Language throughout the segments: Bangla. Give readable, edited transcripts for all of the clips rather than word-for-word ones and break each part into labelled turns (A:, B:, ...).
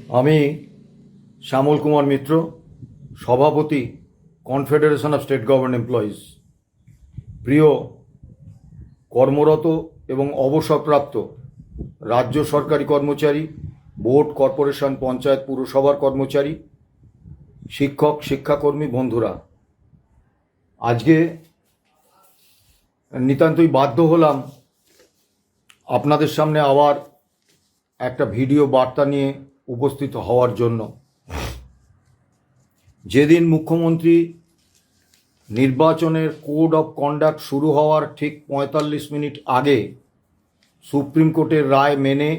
A: আমি শ্যামল কুমার মিত্র, সভাপতি, confederation of state government employees. প্রিয় কর্মরত এবং অবসরপ্রাপ্ত রাজ্য সরকারি কর্মচারী, বোর্ড, কর্পোরেশন, পঞ্চায়েত, পুরসভার কর্মচারী, শিক্ষক, শিক্ষাকর্মী বন্ধুরা, আজকে নিতান্তই বাধ্য হলাম আপনাদের সামনে আবার একটা ভিডিও বার্তা নিয়ে উপস্থিত হওয়ার জন্য। যেদিন মুখ্যমন্ত্রী নির্বাচনের কোড অফ কন্ডাক্ট শুরু হওয়ার ঠিক ৪৫ মিনিট আগে সুপ্রিম কোর্টের রায় মেনে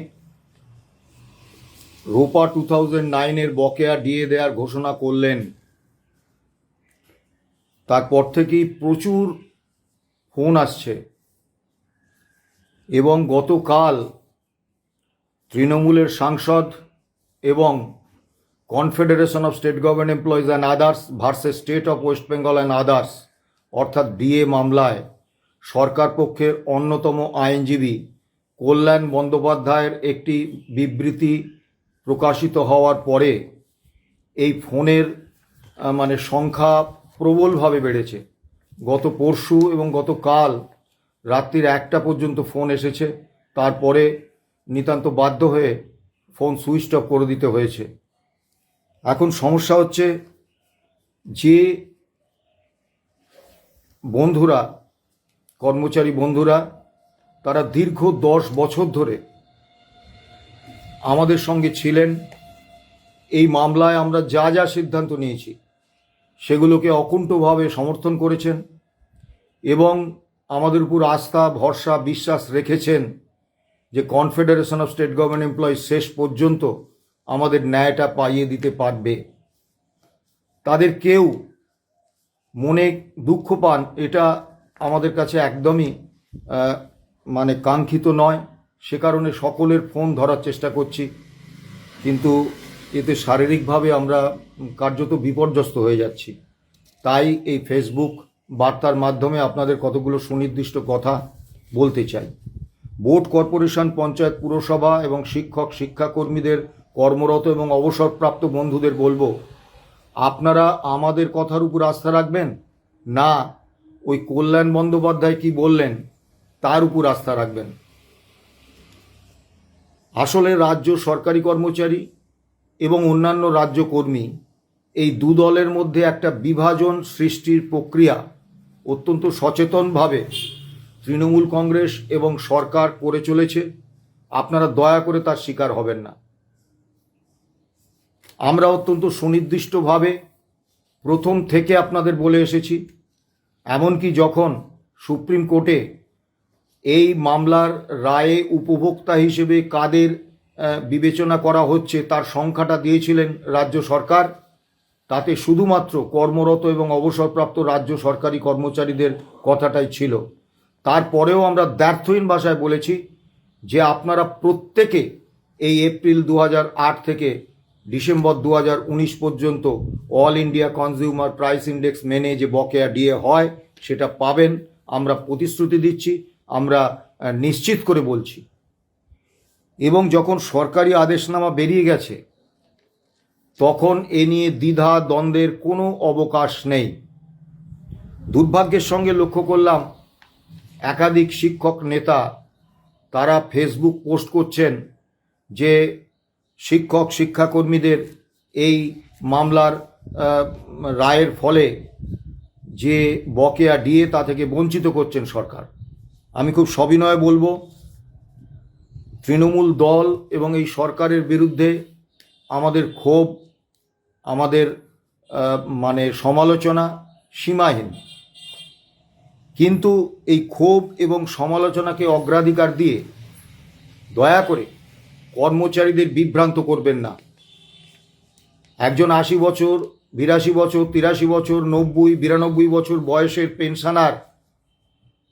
A: রোপা 2009-এর বকেয়া ডিএ দেওয়ার ঘোষণা করলেন, তারপর থেকেই প্রচুর ফোন আসছে এবং গতকাল তৃণমূলের সাংসদ এবং confederation of state government employees and others versus state of West Bengal and others অর্থাৎ ডিএ মামলায় সরকার পক্ষের অন্যতম আইনজীবী কল্যাণ বন্দ্যোপাধ্যায়ের একটি বিবৃতি প্রকাশিত হওয়ার পরে এই ফোনের সংখ্যা প্রবলভাবে বেড়েছে। গত পরশু এবং গতকাল রাত্রির 1টা পর্যন্ত ফোন এসেছে, তারপরে নিতান্ত বাধ্য হয়ে ফোন সুইচ অফ করে দিতে হয়েছে। এখন সমস্যা হচ্ছে যে বন্ধুরা, কর্মচারী বন্ধুরা, তারা দীর্ঘ 10 বছর ধরে আমাদের সঙ্গে ছিলেন। এই মামলায় আমরা যা যা সিদ্ধান্ত নিয়েছি সেগুলোকে অকুণ্ঠভাবে সমর্থন করেছেন এবং আমাদের উপর আস্থা, ভরসা, বিশ্বাস রেখেছেন যে confederation of state government employees শেষ পর্যন্ত আমাদের ন্যায়টা পাইয়ে দিতে পারবে। তাদের কেউ মনে দুঃখ পান, এটা আমাদের কাছে একদমই কাঙ্ক্ষিত নয়। সে কারণে সকলের ফোন ধরার চেষ্টা করছি, কিন্তু এতে শারীরিকভাবে আমরা কার্যত বিপর্যস্ত হয়ে যাচ্ছি। তাই এই ফেসবুক বার্তার মাধ্যমে আপনাদের কতগুলো সুনির্দিষ্ট কথা বলতে চাই। বোর্ড, কর্পোরেশন, পঞ্চায়েত, পুরসভা এবং শিক্ষক, শিক্ষাকর্মীদের, কর্মরত এবং অবসরপ্রাপ্ত বন্ধুদের বলবো, আপনারা আমাদের কথার উপর আস্থা রাখবেন, না ওই কল্যাণ বন্দ্যোপাধ্যায় কি বললেন তার উপর আস্থা রাখবেন। আসলে রাজ্য সরকারি কর্মচারী এবং অন্যান্য রাজ্য কর্মী, এই দু দলের মধ্যে একটা বিভাজন সৃষ্টির প্রক্রিয়া অত্যন্ত সচেতনভাবে তৃণমূল কংগ্রেস এবং সরকার করে চলেছে। আপনারা দয়া করে তার শিকার হবেন না। আমরা অত্যন্ত সুনির্দিষ্টভাবে প্রথম থেকে আপনাদের বলে এসেছি, এমনকি যখন সুপ্রিম কোর্টে এই মামলার রায়ে উপভোক্তা হিসেবে কাদের বিবেচনা করা হচ্ছে তার সংখ্যাটা দিয়েছিলেন রাজ্য সরকার, তাতে শুধুমাত্র কর্মরত এবং অবসরপ্রাপ্ত রাজ্য সরকারি কর্মচারীদের কথাটাই ছিল। তারপরেও আমরা দ্ব্যর্থহীন ভাষায় বলেছি যে আপনারা প্রত্যেকে এই এপ্রিল 2008 থেকে ডিসেম্বর 2019 পর্যন্ত all India consumer price index মেনে যে বকেয়া ডিএ হয় সেটা পাবেন। আমরা প্রতিশ্রুতি দিচ্ছি, আমরা নিশ্চিত করে বলছি। এবং যখন সরকারি আদেশনামা বেরিয়ে গেছে তখন এ নিয়ে দ্বিধা দ্বন্দ্বের কোনো অবকাশ নেই। দুর্ভাগ্যের সঙ্গে লক্ষ্য করলাম একাধিক শিক্ষক নেতা তারা ফেসবুক পোস্ট করছেন যে শিক্ষক, শিক্ষাকর্মীদের এই মামলার রায়ের ফলে যে বকেয়া ডিএ তা থেকে বঞ্চিত করছেন সরকার। আমি খুব সবিনয়ে বলবো, তৃণমূল দল এবং এই সরকারের বিরুদ্ধে আমাদের ক্ষোভ, আমাদের সমালোচনা সীমাহীন, কিন্তু এই ক্ষোভ এবং সমালোচনাকে অগ্রাধিকার দিয়ে দয়া করে কর্মচারীদের বিভ্রান্ত করবেন না। একজন 80 বছর, 82 বছর, 83 বছর, 90, 92 বছর বয়সের পেনশনার,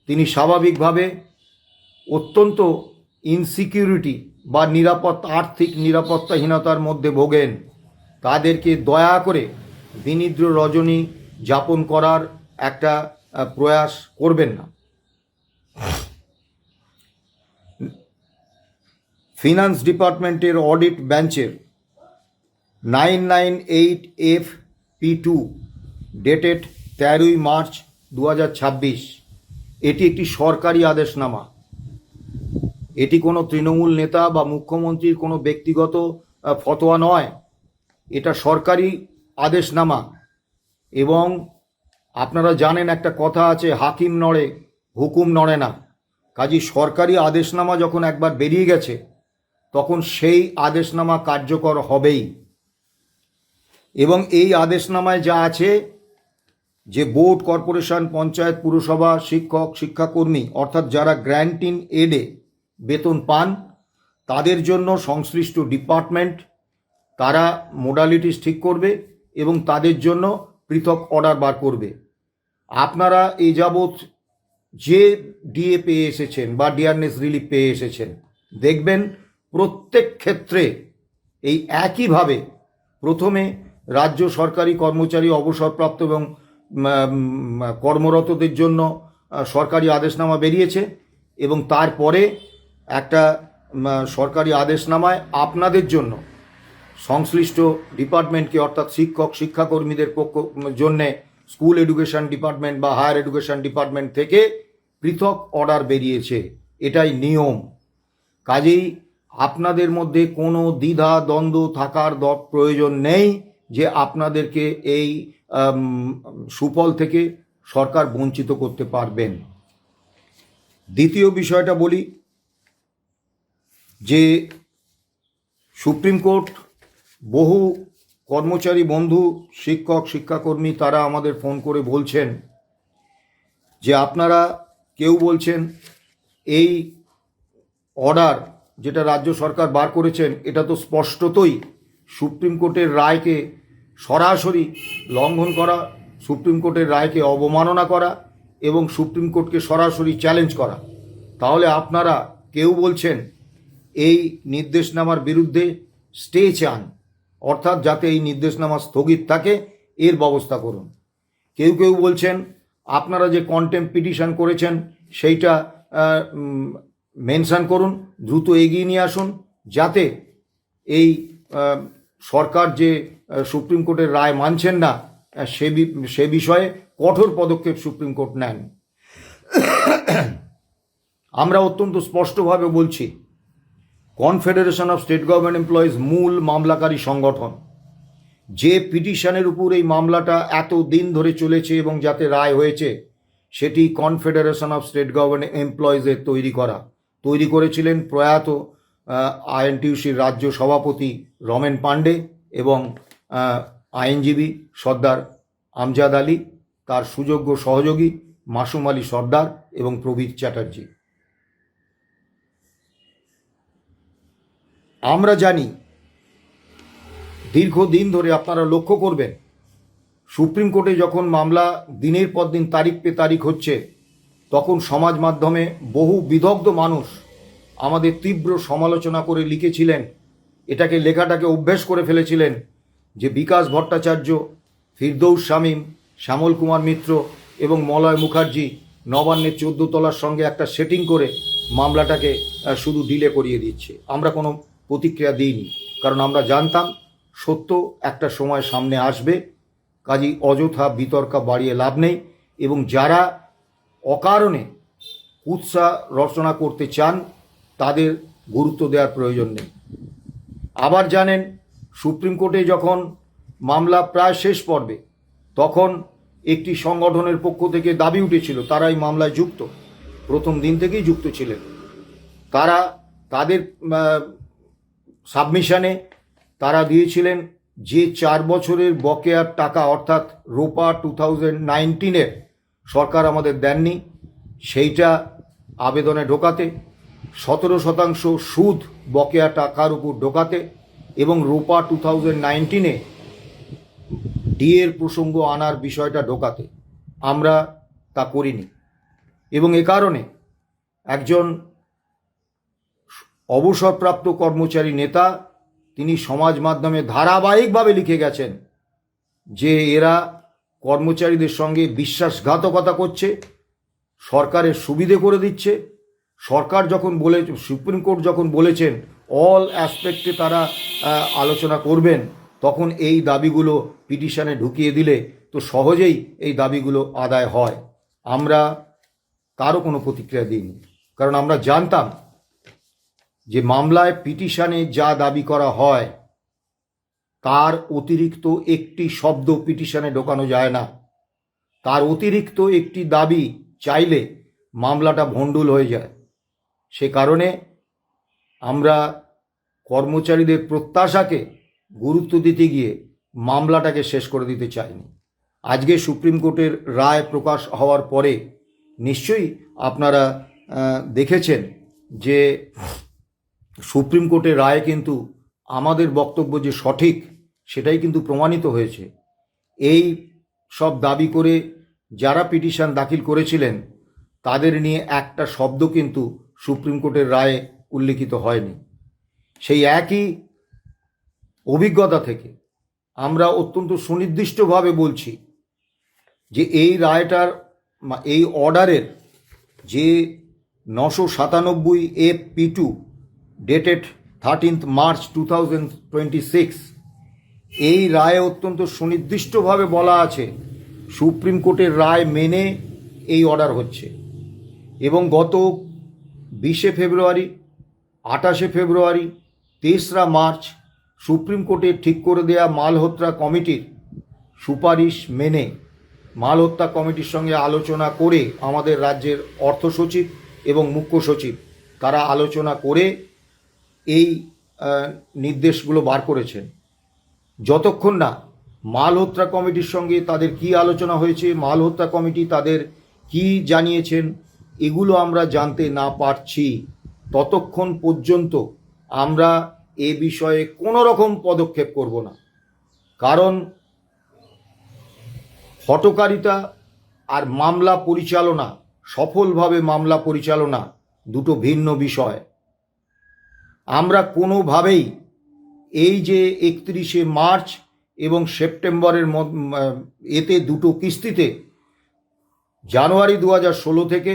A: তিনি স্বাভাবিকভাবে অত্যন্ত ইনসিকিউরিটি বা আর্থিক নিরাপত্তাহীনতার মধ্যে ভোগেন। তাদেরকে দয়া করে বিনিদ্র রজনী যাপন করার একটা প্রয়াস করবেন না। ফিনান্স ডিপার্টমেন্টের অডিট বেঞ্চের 9988F-P2 ডেটেড 13 মার্চ 2026। এটি একটি সরকারি আদেশনামা। এটি কোনো তৃণমূল নেতা বা মুখ্যমন্ত্রীর কোনো ব্যক্তিগত ফতোয়া নয়, এটা সরকারি আদেশনামা। এবং আপনারা জানেন একটা কথা আছে, হাকিম নড়ে হুকুম নড়ে না। কাজী সরকারি আদেশনামা যখন একবার বেরিয়ে গেছে তখন সেই আদেশনামা কার্যকর হবেই। এবং এই আদেশনামায় যা আছে যে বোর্ড, কর্পোরেশন, পঞ্চায়েত, পুরসভা, শিক্ষক, শিক্ষাকর্মী অর্থাৎ যারা গ্র্যান্ট ইন এডে বেতন পান তাদের জন্য সংশ্লিষ্ট ডিপার্টমেন্ট তারা মোডালিটিস ঠিক করবে এবং তাদের জন্য পৃথক অর্ডার বার করবে। আপনারা এই যাবৎ যে ডিএ পেয়ে এসেছেন বা ডিয়ারনেস রিলিফ পেয়ে এসেছেন, দেখবেন প্রত্যেক ক্ষেত্রে এই একইভাবে প্রথমে রাজ্য সরকারি কর্মচারী, অবসরপ্রাপ্ত এবং কর্মরতদের জন্য সরকারি আদেশনামা বেরিয়েছে এবং তারপরে একটা সরকারি আদেশনামায় আপনাদের জন্য সংশ্লিষ্ট ডিপার্টমেন্টকে অর্থাৎ শিক্ষক, শিক্ষাকর্মীদের জন্যে স্কুল এডুকেশন ডিপার্টমেন্ট বা হায়ার এডুকেশন ডিপার্টমেন্ট থেকে পৃথক অর্ডার বেরিয়েছে। এটাই নিয়ম। কাজেই আপনাদের মধ্যে কোনো দ্বিধা দ্বন্দ্ব থাকার প্রয়োজন নেই যে আপনাদেরকে এই সুফল থেকে সরকার বঞ্চিত করতে পারবেন। দ্বিতীয় বিষয়টা বলি যে সুপ্রিম কোর্ট বহু কর্মচারী বন্ধু, শিক্ষক, শিক্ষাকর্মী তারা আমাদের ফোন করে বলছেন যে আপনারা কেউ বলছেন এই অর্ডার যেটা রাজ্য সরকার বার করেছেন এটা তো স্পষ্টতই সুপ্রিম কোর্টের রায়কে সরাসরি লঙ্ঘন করা, সুপ্রিম কোর্টের রায়কে অবমাননা করা এবং সুপ্রিম কোর্টকে সরাসরি চ্যালেঞ্জ করা। তাহলে আপনারা কেউ বলছেন এই নির্দেশনামার বিরুদ্ধে স্টে চান, অর্থাৎ যাতে এই নির্দেশনামা স্থগিত থাকে এর ব্যবস্থা করুন। কেউ কেউ বলছেন আপনারা যে কন্টেম্প পিটিশন করেছেন সেইটা মেনশন করুন, দ্রুত এগিয়ে নিয়ে আসুন যাতে এই সরকার যে সুপ্রিম কোর্টের রায় মানছেন না সে বিষয়ে কঠোর পদক্ষেপ সুপ্রিম কোর্ট নেন। আমরা অত্যন্ত স্পষ্টভাবে বলছি, confederation of state government employees মূল মামলাকারী সংগঠন, যে পিটিশনের উপর এই মামলাটা এত দিন ধরে চলেছে এবং যাতে রায় হয়েছে সেটি কনফেডারেশন অফ স্টেট গভর্নমেন্ট এমপ্লয়িজের তৈরি করেছিলেন প্রয়াত আইএনটিইউসির রাজ্য সভাপতি রমেন পাণ্ডে এবং আইনজীবী সর্দার আমজাদ আলী, তার সুযোগ্য সহযোগী মাসুম আলী সর্দার এবং প্রবীর চ্যাটার্জি। আমরা জানি দীর্ঘদিন ধরে আপনারা লক্ষ্য করবেন সুপ্রিম কোর্টে যখন মামলা দিনের পর দিন তারিখ পে তারিখ হচ্ছে তখন সমাজ মাধ্যমে বহু বিদগ্ধ মানুষ আমাদের তীব্র সমালোচনা করে লিখেছিলেন, লেখাটাকে অভ্যেস করে ফেলেছিলেন যে বিকাশ ভট্টাচার্য, ফিরদৌস শামীম, শ্যামল কুমার মিত্র এবং মলয় মুখার্জি নবান্নের 14 তলার সঙ্গে একটা সেটিং করে মামলাটাকে শুধু ডিলে করিয়ে দিচ্ছে। আমরা কোনো প্রতিক্রিয়া দিইনি, কারণ আমরা জানতাম সত্য একটা সময় সামনে আসবে। কাজেই অযথা বিতর্ক বাড়িয়ে লাভ নেই এবং যারা অকারণে কুৎসা রচনা করতে চান তাদের গুরুত্ব দেওয়ার প্রয়োজন নেই। আবার জানেন সুপ্রিম কোর্টে যখন মামলা প্রায় শেষ পর্বে তখন একটি সংগঠনের পক্ষ থেকে দাবি উঠেছিল, তারা এই মামলায় যুক্ত, প্রথম দিন থেকেই যুক্ত ছিলেন। তারা তাদের সাবমিশনে তারা দিয়েছিলেন যে 4 বছরের বকেয়ার টাকা অর্থাৎ রোপা 2019-এর সরকার আমাদের দেননি সেইটা আবেদনে ঢোকাতে, 17% সুদ বকেয়া টাকার উপর ঢোকাতে এবং রোপা 2019-এ ডিএর প্রসঙ্গ আনার বিষয়টা ঢোকাতে। আমরা তা করিনি এবং এ কারণে একজন অবসরপ্রাপ্ত কর্মচারী নেতা তিনি সমাজ মাধ্যমে ধারাবাহিকভাবে লিখে গেছেন যে এরা কর্মচারীদের সঙ্গে বিশ্বাসঘাতকতা করছে, সরকারের সুবিধে করে দিচ্ছে। সরকার যখন সুপ্রিম কোর্ট যখন বলেছেন অল অ্যাসপেক্টে তারা আলোচনা করবেন, তখন এই দাবিগুলো পিটিশনে ঢুকিয়ে দিলে তো সহজেই এই দাবিগুলো আদায় হয়। আমরা কারও কোনো প্রতিক্রিয়া দিইনি, কারণ আমরা জানতাম যে মামলায় পিটিশনে যা দাবি করা হয় তার অতিরিক্ত একটি শব্দ পিটিশনে ঢোকানো যায় না। তার অতিরিক্ত একটি দাবি চাইলে মামলাটা ভণ্ডুল হয়ে যায়। সে কারণে আমরা কর্মচারীদের প্রত্যাশাকে গুরুত্ব দিতে গিয়ে মামলাটাকে শেষ করে দিতে চাইনি। আজকে সুপ্রিম কোর্টের রায় প্রকাশ হওয়ার পরে নিশ্চয়ই আপনারা দেখেছেন যে সুপ্রিম কোর্টের রায় কিন্তু আমাদের বক্তব্য যে সঠিক সেটাই কিন্তু প্রমাণিত হয়েছে। এই সব দাবি করে যারা পিটিশন দাখিল করেছিলেন তাদের নিয়ে একটা শব্দ কিন্তু সুপ্রিম কোর্টের রায়ে উল্লিখিত হয়নি। সেই একই অভিজ্ঞতা থেকে আমরা অত্যন্ত সুনির্দিষ্টভাবে বলছি যে এই রায়টার, এই অর্ডারের যে 997 FP2 ডেটেড 13 মার্চ 2026, এই রায়ে অত্যন্ত সুনির্দিষ্টভাবে বলা আছে সুপ্রিম কোর্টের রায় মেনে এই অর্ডার হচ্ছে। এবং গত 20 ফেব্রুয়ারি, 28 ফেব্রুয়ারি, 3রা মার্চ সুপ্রিম কোর্টে ঠিক করে দেয়া মালহোত্রা কমিটির সুপারিশ মেনে মালহোত্রা কমিটির সঙ্গে আলোচনা করে আমাদের রাজ্যের অর্থ সচিব এবং মুখ্য সচিব তারা আলোচনা করে এই নির্দেশগুলো বার করেছেন। যতক্ষণ না মালহোত্রা কমিটির সঙ্গে তাদের কি আলোচনা হয়েছে, মালহোত্রা কমিটি তাদের কি জানিয়েছেন, এগুলো আমরা জানতে না পারছি, ততক্ষণ পর্যন্ত আমরা এ বিষয়ে কোনো রকম পদক্ষেপ করব না। কারণ হঠকারিতা আর মামলা পরিচালনা, সফলভাবে মামলা পরিচালনা দুটো ভিন্ন বিষয়। আমরা কোনোভাবেই এই যে 31শে মার্চ এবং সেপ্টেম্বরের এতে দুটো কিস্তিতে জানুয়ারি 2016 থেকে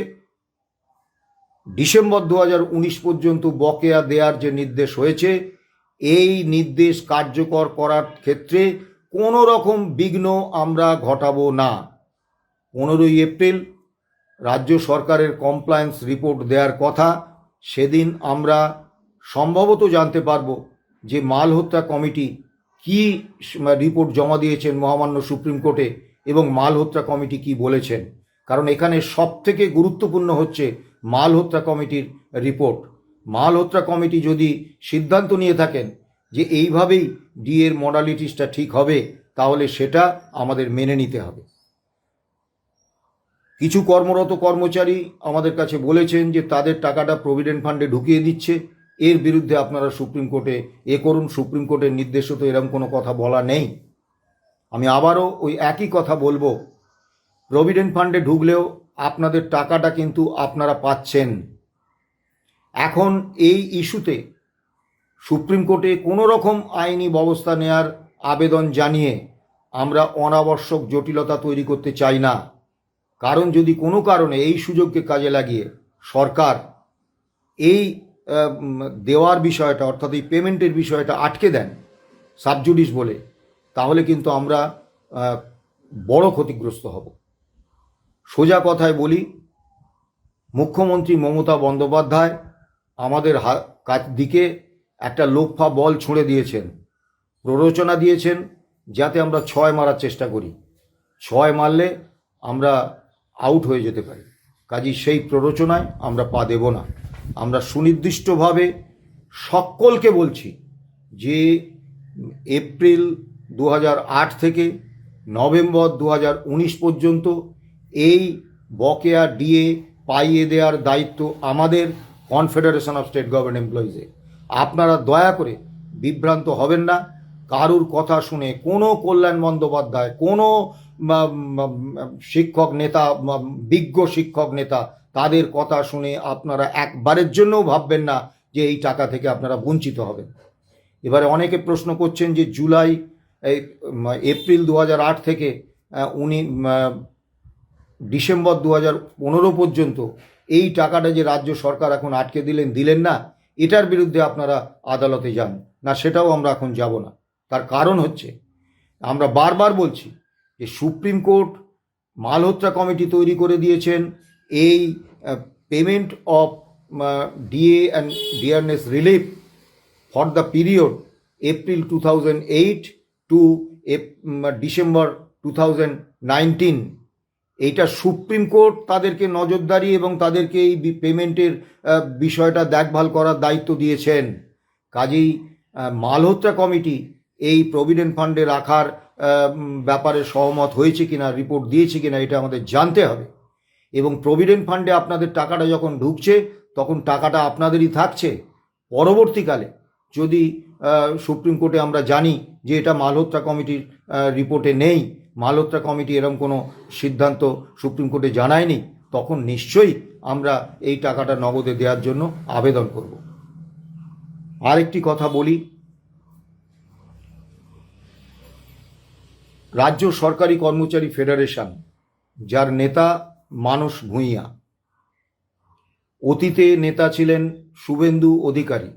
A: ডিসেম্বর 2019 পর্যন্ত বকেয়া দেওয়ার যে নির্দেশ হয়েছে, এই নির্দেশ কার্যকর করার ক্ষেত্রে কোনো রকম বিঘ্ন আমরা ঘটাবো না। 15ই এপ্রিল রাজ্য সরকারের কমপ্লায়েন্স রিপোর্ট দেওয়ার কথা, সেদিন আমরা সম্ভবত জানতে পারবো যে মালহোত্রা কমিটি কি রিপোর্ট জমা দিয়েছেন মহামান্য সুপ্রিম কোর্টে এবং মালহোত্রা কমিটি কি বলেছেন। কারণ এখানে সবথেকে গুরুত্বপূর্ণ হচ্ছে মালহোত্রা কমিটির রিপোর্ট। মালহোত্রা কমিটি যদি সিদ্ধান্ত নিয়ে থাকেন যে এইভাবেই ডিএর মডালিটিসটা ঠিক হবে, তাহলে সেটা আমাদের মেনে নিতে হবে। কিছু কর্মরত কর্মচারী আমাদের কাছে বলেছেন যে তাদের টাকাটা প্রভিডেন্ট ফান্ডে ঢুকিয়ে দিচ্ছে, এর বিরুদ্ধে আপনারা সুপ্রিম কোর্টে করুন। সুপ্রিম কোর্টের নির্দেশে তো এরকম কোনো কথা বলা নেই। আমি আবারও ওই একই কথা বলবো, প্রভিডেন্ট ফান্ডে ঢুকলেও আপনাদের টাকাটা কিন্তু আপনারা পাচ্ছেন। এখন এই ইস্যুতে সুপ্রিম কোর্টে কোনো রকম আইনি ব্যবস্থা নেওয়ার আবেদন জানিয়ে আমরা অনাবশ্যক জটিলতা তৈরি করতে চাই না। কারণ যদি কোনো কারণে এই সুযোগকে কাজে লাগিয়ে সরকার এই দেওয়ার বিষয়টা, অর্থাৎ এই পেমেন্টের বিষয়টা আটকে দেন সাবজুডিস বলে, তাহলে কিন্তু আমরা বড় ক্ষতিগ্রস্ত হব। সোজা কথায় বলি, মুখ্যমন্ত্রী মমতা বন্দ্যোপাধ্যায় আমাদের দিকে একটা লোফা বল ছুঁড়ে দিয়েছেন, প্ররোচনা দিয়েছেন যাতে আমরা 6 মারার চেষ্টা করি। 6 মারলে আমরা আউট হয়ে যেতে পারি। কাজেই সেই প্ররোচনায় আমরা পা দেব না। আমরা সুনির্দিষ্টভাবে সকলকে বলছি যে এপ্রিল 2008 থেকে নভেম্বর 2019 পর্যন্ত এই বকেয়া ডিএ পাইয়ে দেওয়ার দায়িত্ব আমাদের কনফেডারেশন অফ স্টেট গভর্নমেন্ট এমপ্লয়িজের। আপনারা দয়া করে বিভ্রান্ত হবেন না। কারুর কথা শুনে কোনো কল্যাণ বন্দ্যোপাধ্যায়, কোনো শিক্ষক নেতা, বিজ্ঞ শিক্ষক নেতা, তাদের কথা শুনে আপনারা একবারের জন্যও ভাববেন না যে এই টাকা থেকে আপনারা বঞ্চিত হবেন। এবারে অনেকে প্রশ্ন করছেন যে এপ্রিল 2008 থেকে ডিসেম্বর 2015 পর্যন্ত এই টাকাটা যে রাজ্য সরকার এখন আটকে দিলেন না, এটার বিরুদ্ধে আপনারা আদালতে যান না। সেটাও আমরা এখন যাব না। তার কারণ হচ্ছে, আমরা বারবার বলছি যে সুপ্রিম কোর্ট মালহোত্রা কমিটি তৈরি করে দিয়েছেন এই payment of DA and dearness relief for the period April 2008 to December 2019। এইটা সুপ্রিম কোর্ট তাদেরকে নজরদারি এবং তাদেরকে এই পেমেন্টের বিষয়টা দেখভাল করার দায়িত্ব দিয়েছেন। কাজেই মালহোত্রা কমিটি এই প্রভিডেন্ট ফান্ডে রাখার ব্যাপারে সহমত হয়েছে কিনা, রিপোর্ট দিয়েছে কিনা, এটা আমাদের জানতে হবে। এবং প্রভিডেন্ট ফান্ডে আপনাদের টাকাটা যখন ঢুকছে তখন টাকাটা আপনাদেরই থাকছে। পরবর্তীকালে যদি সুপ্রিম কোর্টে আমরা জানি যে এটা মালহোত্রা কমিটির রিপোর্টে নেই, মালহোত্রা কমিটি এরকম কোনো সিদ্ধান্ত সুপ্রিম কোর্টে জানায়নি, তখন নিশ্চয়ই আমরা এই টাকাটা নগদে দেওয়ার জন্য আবেদন করব। আরেকটি কথা বলি, রাজ্য সরকারি কর্মচারী ফেডারেশন, যার নেতা মানস ভূঁইয়া, অতীতে নেতা ছিলেন শুভেন্দু অধিকারী,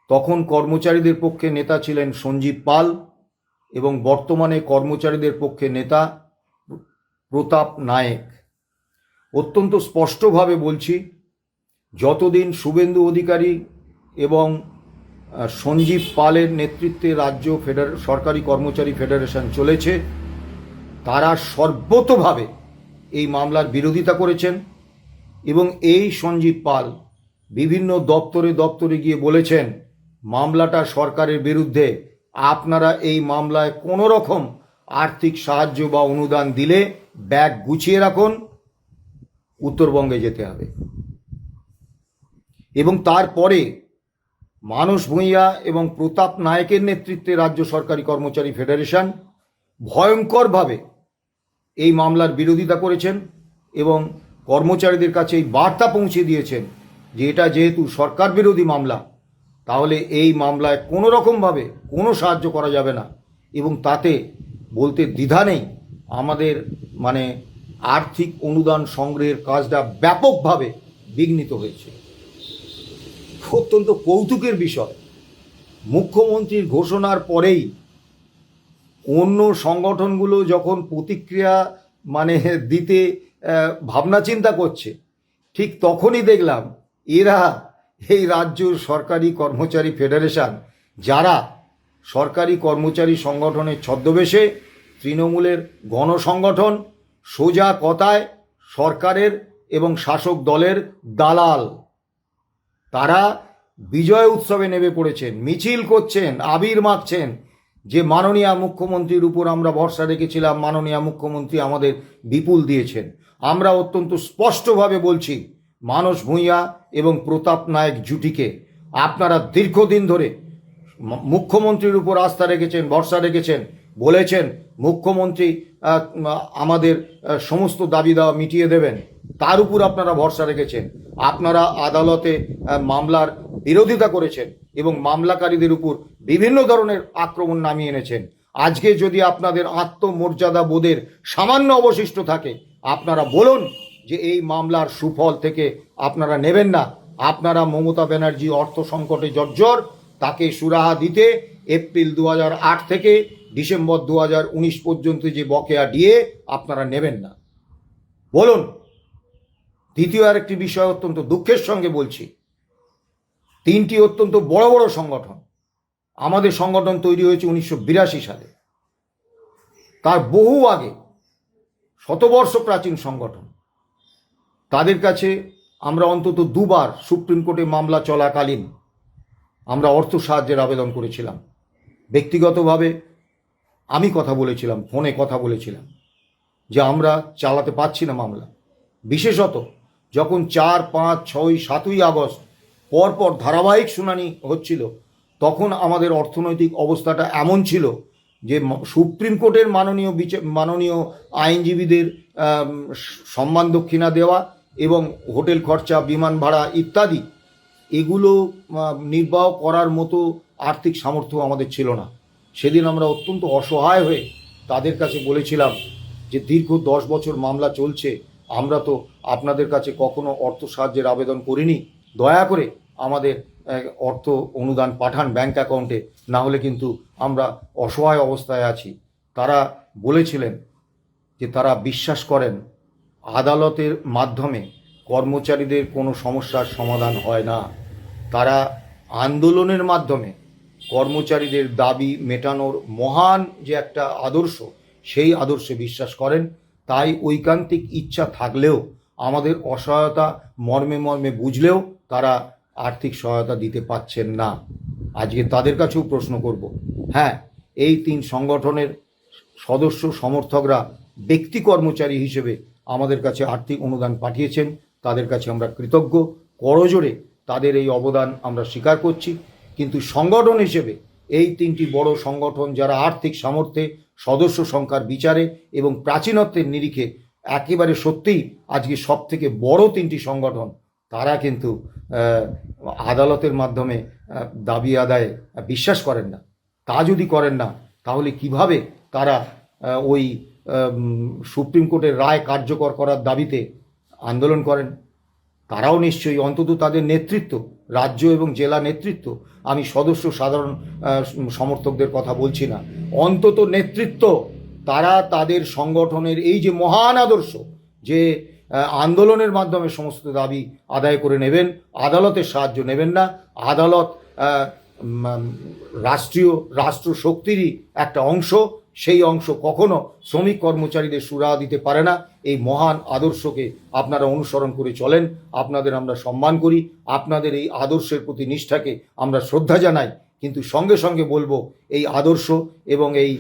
A: তখন কর্মচারীদের পক্ষে নেতা ছিলেন সঞ্জীব পাল, এবং বর্তমানে কর্মচারীদের পক্ষে নেতা প্রতাপ নায়েক। অত্যন্ত স্পষ্টভাবে বলছি, যতদিন শুভেন্দু অধিকারী এবং সঞ্জীব পালের নেতৃত্বে রাজ্য সরকারি কর্মচারী ফেডারেশন চলেছে, তারা সর্বতোভাবে এই মামলার বিরোধিতা করেছেন। এবং এই সঞ্জীব পাল বিভিন্ন দপ্তরে দপ্তরে গিয়ে বলেছেন মামলাটা সরকারের বিরুদ্ধে, আপনারা এই মামলায় কোনো রকম আর্থিক সাহায্য বা অনুদান দিলে ব্যাগ গুছিয়ে রাখুন, উত্তরবঙ্গে যেতে হবে। এবং তারপরে মানস ভূঁইয়া এবং প্রতাপ নায়েকের নেতৃত্বে রাজ্য সরকারি কর্মচারী ফেডারেশন ভয়ঙ্করভাবে এই মামলার বিরোধিতা করেছেন এবং কর্মচারীদের কাছে এই বার্তা পৌঁছে দিয়েছেন যে এটা যেহেতু সরকার বিরোধী মামলা, তাহলে এই মামলায় কোনো রকমভাবে কোনো সাহায্য করা যাবে না। এবং তাতে বলতে দ্বিধা নেই, আমাদের আর্থিক অনুদান সংগ্রহের কাজটা ব্যাপকভাবে বিঘ্নিত হয়েছে। অত্যন্ত কৌতুকের বিষয়, মুখ্যমন্ত্রীর ঘোষণার পরেই অন্য সংগঠনগুলো যখন প্রতিক্রিয়া দিতে ভাবনা চিন্তা করছে, ঠিক তখনই দেখলাম এরা এই রাজ্য সরকারি কর্মচারী ফেডারেশন, যারা সরকারি কর্মচারী সংগঠনের ছদ্মবেশে তৃণমূলের গণসংগঠন, সোজা কথায় সরকারের এবং শাসক দলের দালাল, তারা বিজয় উৎসবে নেমে পড়েছেন, মিছিল করছেন, আবির মাখছেন যে মাননীয় মুখ্যমন্ত্রীর উপর আমরা ভরসা রেখেছিলাম, মাননীয় মুখ্যমন্ত্রী আমাদের বিপুল দিয়েছেন। আমরা অত্যন্ত স্পষ্টভাবে বলছি, মানস ভূঁইয়া এবং প্রতাপ নায়েক জুটিকে আপনারা দীর্ঘদিন ধরে মুখ্যমন্ত্রীর উপর আস্থা রেখেছেন, ভরসা রেখেছেন, বলেছেন মুখ্যমন্ত্রী আমাদের সমস্ত দাবি দাওয়া মিটিয়ে দেবেন, তার উপর আপনারা ভরসা রেখেছেন। আপনারা আদালতে মামলার বিরোধিতা করেছেন এবং মামলাকারীদের উপর বিভিন্ন ধরনের আক্রমণ নামিয়ে এনেছেন। আজকে যদি আপনাদের আত্মমর্যাদা বোধের সামান্য অবশিষ্ট থাকে, আপনারা বলুন যে এই মামলার সুফল থেকে আপনারা নেবেন না। আপনারা মমতা ব্যানার্জি অর্থ সংকটে জর্জর, তাকে সুরাহা দিতে এপ্রিল 2008 থেকে ডিসেম্বর 2019 পর্যন্ত যে বকেয়া ডিএ আপনারা নেবেন না, বলুন। দ্বিতীয় আরেকটি বিষয় অত্যন্ত দুঃখের সঙ্গে বলছি, তিনটি অত্যন্ত বড় বড় সংগঠন, আমাদের সংগঠন তৈরি হয়েছে 1982 সালে, তার বহু আগে, শতবর্ষ প্রাচীন সংগঠন, তাদের কাছে আমরা অন্তত দুবার সুপ্রিম কোর্টে মামলা চলাকালীন আমরা অর্থ সাহায্যের আবেদন করেছিলাম। ব্যক্তিগতভাবে আমি কথা বলেছিলাম, ফোনে কথা বলেছিলাম যে আমরা চালাতে পারছি না মামলা। বিশেষত যখন 4, 5, 6, 7ই আগস্ট পরপর ধারাবাহিক শুনানি হচ্ছিল, তখন আমাদের অর্থনৈতিক অবস্থাটা এমন ছিল যে সুপ্রিম কোর্টের মাননীয় আইনজীবীদের সম্মান দক্ষিণা দেওয়া এবং হোটেল খরচা, বিমান ভাড়া ইত্যাদি, এগুলো নির্বাহ করার মতো আর্থিক সামর্থ্য আমাদের ছিল না। সেদিন আমরা অত্যন্ত অসহায় হয়ে তাদের কাছে বলেছিলাম যে দীর্ঘ 10 বছর মামলা চলছে, আমরা তো আপনাদের কাছে কখনো অর্থ সাহায্যের আবেদন করিনি, দয়া করে আমাদের অর্থ অনুদান পাঠান ব্যাংক অ্যাকাউন্টে, না হলে কিন্তু আমরা অসহায় অবস্থায় আছি। তারা বলেছিলেন যে তারা বিশ্বাস করেন আদালতের মাধ্যমে কর্মচারীদের কোনো সমস্যার সমাধান হয় না। তারা আন্দোলনের মাধ্যমে কর্মচারীদের দাবি মেটানোর মহান যে একটা আদর্শ, সেই আদর্শে বিশ্বাস করেন। তাই ঐকান্তিক ইচ্ছা থাকলেও, আমাদের অসহায়তা মর্মে মর্মে বুঝলেও তারা আর্থিক সহায়তা দিতে পারছেন না। আজকে তাদের কাছেও প্রশ্ন করব। হ্যাঁ, এই 3 সংগঠনের সদস্য সমর্থকরা ব্যক্তি কর্মচারী হিসেবে আমাদের কাছে আর্থিক অনুদান পাঠিয়েছেন। তাদের কাছে আমরা কৃতজ্ঞ, করজোড়ে তাদের এই অবদান আমরা স্বীকার করছি। কিন্তু সংগঠন হিসেবে এই 3টি বড় সংগঠন, যারা আর্থিক সামর্থ্যে, সদস্য সংখ্যার বিচারে এবং প্রাচীনত্বের নিরিখে একেবারে সত্যিই আজকে সব থেকে বড় 3টি সংগঠন, তারা কিন্তু আদালতের মাধ্যমে দাবি আদায়ে বিশ্বাস করেন না। তা যদি করেন না, তাহলে কিভাবে তারা ওই সুপ্রিম কোর্টের রায় কার্যকর করার দাবিতে আন্দোলন করেন? তারাও নিশ্চয়ই, অন্তত তাদের নেতৃত্ব, রাজ্য এবং জেলা নেতৃত্ব, আমি সদস্য সাধারণ সমর্থকদের কথা বলছি না, অন্তত নেতৃত্ব, তারা তাদের সংগঠনের এই যে মহান আদর্শ, যে আন্দোলনের মাধ্যমে সমস্ত দাবি আদায় করে নেবেন, আদালতের সাহায্য নেবেন না। আদালত রাষ্ট্র শক্তিরই একটা অংশ, সেই অংশ কখনো শ্রমিক কর্মচারীদের সুরাহা দিতে পারে না। এই মহান আদর্শকে আপনারা অনুসরণ করে চলেন, আপনাদের আমরা সম্মান করি, আপনাদের এই আদর্শের প্রতি নিষ্ঠাকে আমরা শ্রদ্ধা জানাই। কিন্তু সঙ্গে সঙ্গে বলবো, এই আদর্শ এবং এই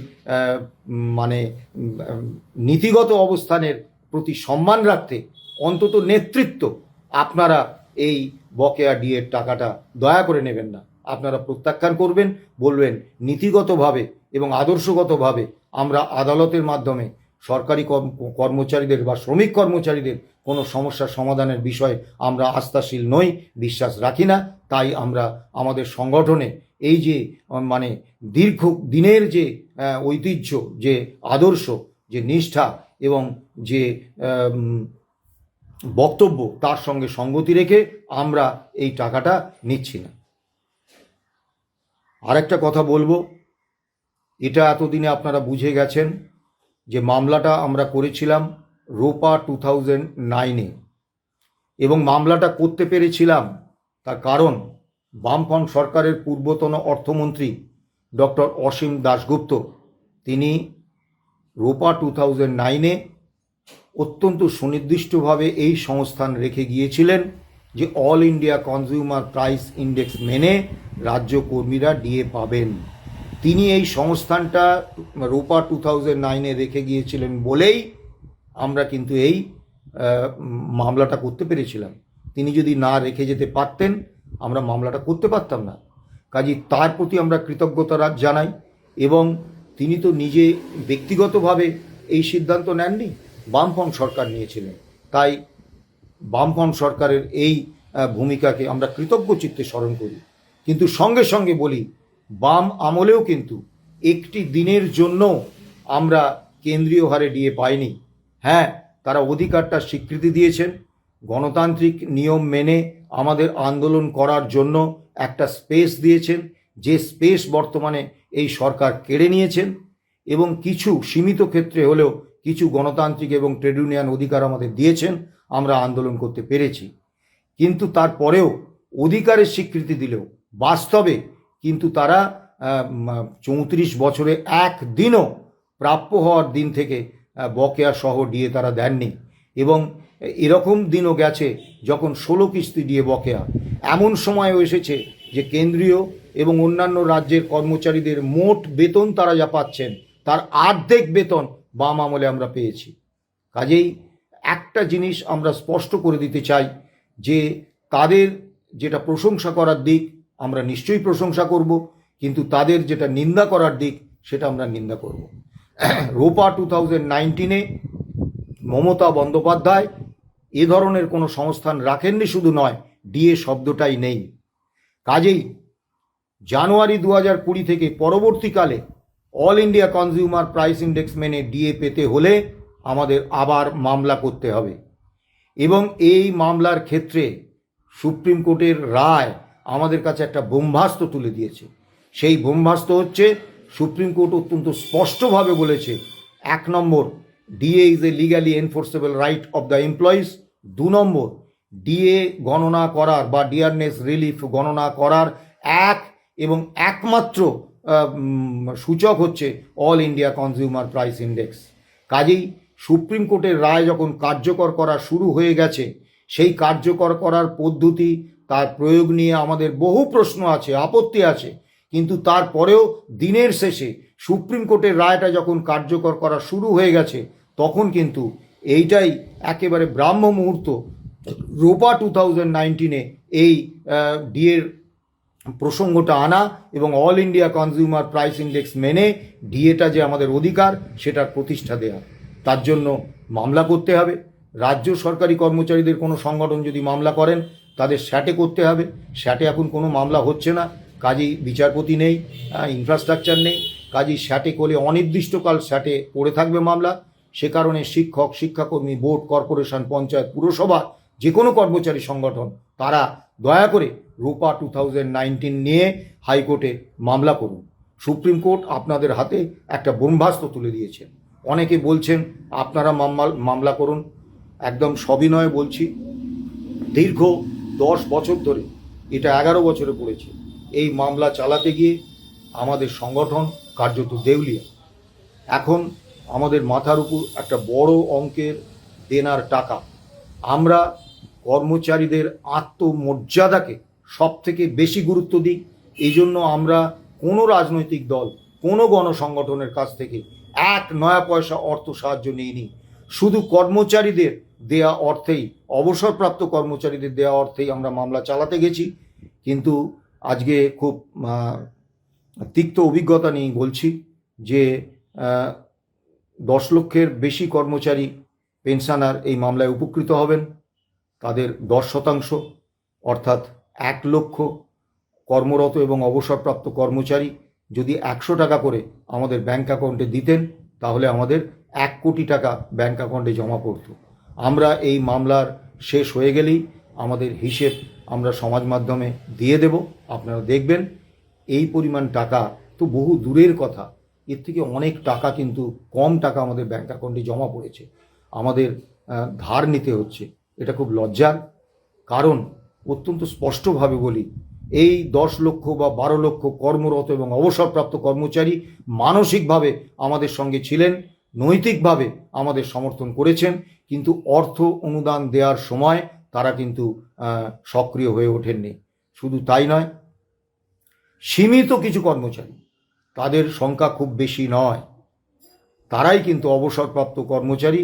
A: নীতিগত অবস্থানের প্রতি সম্মান রাখতে অন্তত নেতৃত্ব, আপনারা এই বকেয়া ডিএর টাকাটা দয়া করে নেবেন না। আপনারা প্রত্যাখ্যান করবেন, বলবেন নীতিগতভাবে এবং আদর্শগতভাবে আমরা আদালতের মাধ্যমে সরকারি কর্মচারীদের বা শ্রমিক কর্মচারীদের কোনো সমস্যার সমাধানের বিষয়ে আমরা আস্থাশীল নই, বিশ্বাস রাখি না। তাই আমরা আমাদের সংগঠনে এই যে দীর্ঘ দিনের যে ঐতিহ্য, যে আদর্শ, যে নিষ্ঠা এবং যে বক্তব্য, তার সঙ্গে সঙ্গতি রেখে আমরা এই টাকাটা নিচ্ছি না। আরেকটা কথা বলবো, এটা এতদিনে আপনারা বুঝে গেছেন যে মামলাটা আমরা করেছিলাম রোপা 2009-এ, এবং মামলাটা করতে পেরেছিলাম তার কারণ বামফ্রন্ট সরকারের পূর্বতন অর্থমন্ত্রী ডক্টর অসীম দাশগুপ্ত, তিনি রোপা 2009-এ অত্যন্ত সুনির্দিষ্টভাবে এই সংস্থান রেখে গিয়েছিলেন যে all India consumer price index মেনে রাজ্য কর্মীরা ডিএ পাবেন। তিনি এই সংস্থানটা রোপা 2009-এ রেখে গিয়েছিলেন বলেই আমরা কিন্তু এই মামলাটা করতে পেরেছিলাম। তিনি যদি না রেখে যেতে পারতেন, আমরা মামলাটা করতে পারতাম না। কাজেই তার প্রতি আমরা কৃতজ্ঞতা জানাই। এবং তিনি তো নিজে ব্যক্তিগতভাবে এই সিদ্ধান্ত নেননি, বামফ্রন্ট সরকার নিয়েছিলেন। তাই বামফ্রন্ট সরকারের এই ভূমিকাকে আমরা কৃতজ্ঞ চিত্তে স্মরণ করি। কিন্তু সঙ্গে সঙ্গে বলি, বাম আমলেও কিন্তু একটি দিনের জন্য আমরা কেন্দ্রীয় হারে ডিএ পাইনি। হ্যাঁ, তারা অধিকারটা স্বীকৃতি দিয়েছেন, গণতান্ত্রিক নিয়ম মেনে আমাদের আন্দোলন করার জন্য একটা স্পেস দিয়েছেন, যে স্পেস বর্তমানে এই সরকার কেড়ে নিয়েছেন। এবং কিছু সীমিত ক্ষেত্রে হলেও কিছু গণতান্ত্রিক এবং ট্রেড ইউনিয়ন অধিকার আমাদের দিয়েছেন, আমরা আন্দোলন করতে পেরেছি। কিন্তু তারপরেও অধিকারের স্বীকৃতি দিলেও বাস্তবে কিন্তু তারা 34 বছরে একদিনও প্রাপ্য হওয়ার দিন থেকে বকেয়া সহ ডিএ তারা দেননি। এবং এরকম দিনও গেছে যখন 16 কিস্তি ডিএ বকেয়া। এমন সময়ও এসেছে যে কেন্দ্রীয় এবং অন্যান্য রাজ্যের কর্মচারীদের মোট বেতন তারা যা পাচ্ছেন তার অর্ধেক বেতন বাম আমলে আমরা পেয়েছি। কাজেই একটা জিনিস আমরা স্পষ্ট করে দিতে চাই যে তাদের যেটা প্রশংসা করার দিক আমরা নিশ্চয়ই প্রশংসা করব, কিন্তু তাদের যেটা নিন্দা করার দিক সেটা আমরা নিন্দা করব। রোপা 2019-এ মমতা বন্দ্যোপাধ্যায় এ ধরনের কোনো সংস্থান রাখেননি, শুধু নয়, ডিএ শব্দটাই নেই। কাজেই জানুয়ারি 2020 থেকে পরবর্তীকালে all India consumer price index মেনে ডিএ পেতে হলে আমাদের আবার মামলা করতে হবে। এবং এই মামলার ক্ষেত্রে সুপ্রিম কোর্টের রায় আমাদের কাছে একটা ব্রহ্মাস্ত্র তুলে দিয়েছে। সেই ব্রহ্মাস্ত্র হচ্ছে, সুপ্রিম কোর্ট অত্যন্ত স্পষ্টভাবে বলেছে, 1 নম্বর, DA is a legally enforceable right of the employees. 2 নম্বর, ডিএ গণনা করার বা ডিয়ারনেস রিলিফ গণনা করার এক এবং একমাত্র সূচক হচ্ছে all India consumer price index. কাজেই সুপ্রিম কোর্টের রায় যখন কার্যকর করা শুরু হয়ে গেছে, সেই কার্যকর করার পদ্ধতি, তার প্রয়োগ নিয়ে আমাদের বহু প্রশ্ন আছে, আপত্তি আছে, কিন্তু তারপরেও দিনের শেষে সুপ্রিম কোর্টের রায়টা যখন কার্যকর করা শুরু হয়ে গেছে, তখন কিন্তু এইটাই একেবারে ব্রাহ্ম মুহূর্ত। রোপা 2019-এ এই ডিএর প্রসঙ্গটা আনা এবং all India consumer price index মেনে ডিএটা যে আমাদের অধিকার, সেটার প্রতিষ্ঠা দেয়া। তার জন্য মামলা করতে হবে। রাজ্য সরকারি কর্মচারীদের কোনো সংগঠন যদি মামলা করেন, তাদের স্যাটে করতে হবে। স্যাটে এখন কোনো মামলা হচ্ছে না, কাজেই বিচারপতি নেই, ইনফ্রাস্ট্রাকচার নেই, কাজেই স্যাটে করলে অনির্দিষ্টকাল স্যাটে পড়ে থাকবে মামলা। সে কারণে শিক্ষক, শিক্ষাকর্মী, বোর্ড, কর্পোরেশন, পঞ্চায়েত, পুরসভা, যে কোনো কর্মচারী সংগঠন, তারা দয়া করে রোপা 2019 নিয়ে হাইকোর্টে মামলা করুন। সুপ্রিম কোর্ট আপনাদের হাতে একটা ব্রহ্মাস্ত্র তুলে দিয়েছেন। অনেকে বলছেন আপনারা মামলা করুন। একদম সবিনয়ে বলছি, দীর্ঘ 10 বছর ধরে, এটা 11 বছরে পড়েছে, এই মামলা চালাতে গিয়ে আমাদের সংগঠন কার্যত দেউলিয়া। এখন আমাদের মাথার উপর একটা বড় অঙ্কের দেনার টাকা। আমরা কর্মচারীদের আত্মমর্যাদাকে সব থেকে বেশি গুরুত্ব দিই। এই জন্য আমরা কোনো রাজনৈতিক দল, কোনো গণসংগঠনের কাছ থেকে 1 নয়া পয়সা অর্থ সাহায্য নিইনি। শুধু কর্মচারীদের দেয়া অর্থেই, অবসরপ্রাপ্ত কর্মচারীদের দেয়া অর্থেই আমরা মামলা চালাতে গেছি। কিন্তু আজকে খুব তিক্ত অভিজ্ঞতা নিয়ে বলছি যে 10 লক্ষের বেশি কর্মচারী পেনশনার এই মামলায় উপকৃত হবেন। তাদের 10% অর্থাৎ 1 লক্ষ কর্মরত এবং অবসরপ্রাপ্ত কর্মচারী যদি 100 টাকা করে আমাদের ব্যাংক অ্যাকাউন্টে দিতেন, তাহলে আমাদের 1 কোটি টাকা ব্যাংক অ্যাকাউন্টে জমা পড়ত। আমরা এই মামলার শেষ হয়ে গেলেই আমাদের হিসেব আমরা সমাজ মাধ্যমে দিয়ে দেব, আপনারা দেখবেন। এই পরিমাণ টাকা তো বহু দূরের কথা, এর থেকে অনেক টাকা, কিন্তু কম টাকা আমাদের ব্যাংক অ্যাকাউন্টে জমা পড়েছে। আমাদের ধার নিতে হচ্ছে, এটা খুব লজ্জার। কারণ অত্যন্ত স্পষ্টভাবে বলি, এই 10 লক্ষ বা 12 লক্ষ কর্মরত এবং অবসরপ্রাপ্ত কর্মচারী মানসিকভাবে আমাদের সঙ্গে ছিলেন, নৈতিকভাবে আমাদের সমর্থন করেছেন, কিন্তু অর্থ অনুদান দেওয়ার সময় তারা কিন্তু সক্রিয় হয়ে ওঠেননি। শুধু তাই নয়, সীমিত কিছু কর্মচারী, তাদের সংখ্যা খুব বেশি নয়, তারাই কিন্তু অবসরপ্রাপ্ত কর্মচারী,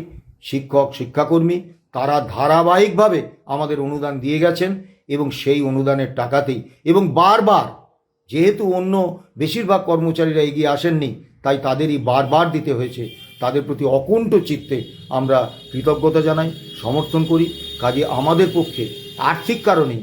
A: শিক্ষক, শিক্ষাকর্মী, তারা ধারাবাহিকভাবে আমাদের অনুদান দিয়ে গেছেন এবং সেই অনুদানের টাকাতেই, এবং বারবার, যেহেতু অন্য বেশিরভাগ কর্মচারীরা এগিয়ে আসেননি, তাই তাদেরই বারবার দিতে হয়েছে। তাদের প্রতি অকুণ্ঠ চিত্তে আমরা কৃতজ্ঞতা জানাই, সমর্থন করি। কাজে আমাদের পক্ষে আর্থিক কারণেই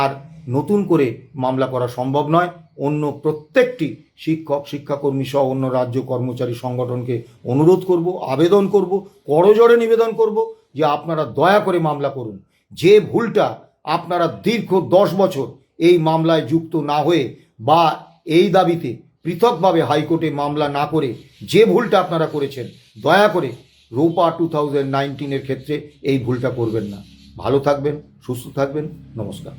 A: আর নতুন করে মামলা করা সম্ভব নয়। অন্য প্রত্যেকটি শিক্ষক, শিক্ষাকর্মী সহ অন্য রাজ্য কর্মচারী সংগঠনকে অনুরোধ করব, আবেদন করব, করজোড়ে নিবেদন করব যে আপনারা দয়া করে মামলা করুন। যে ভুলটা আপনারা দীর্ঘ 10 বছর এই মামলায় যুক্ত না হয়ে বা এই দাবিতে পৃথকভাবে হাইকোর্টে মামলা না করে যে ভুলটা আপনারা করেছেন, দয়া করে রোপা 2019-এর ক্ষেত্রে এই ভুলটা করবেন না। ভালো থাকবেন, সুস্থ থাকবেন, নমস্কার।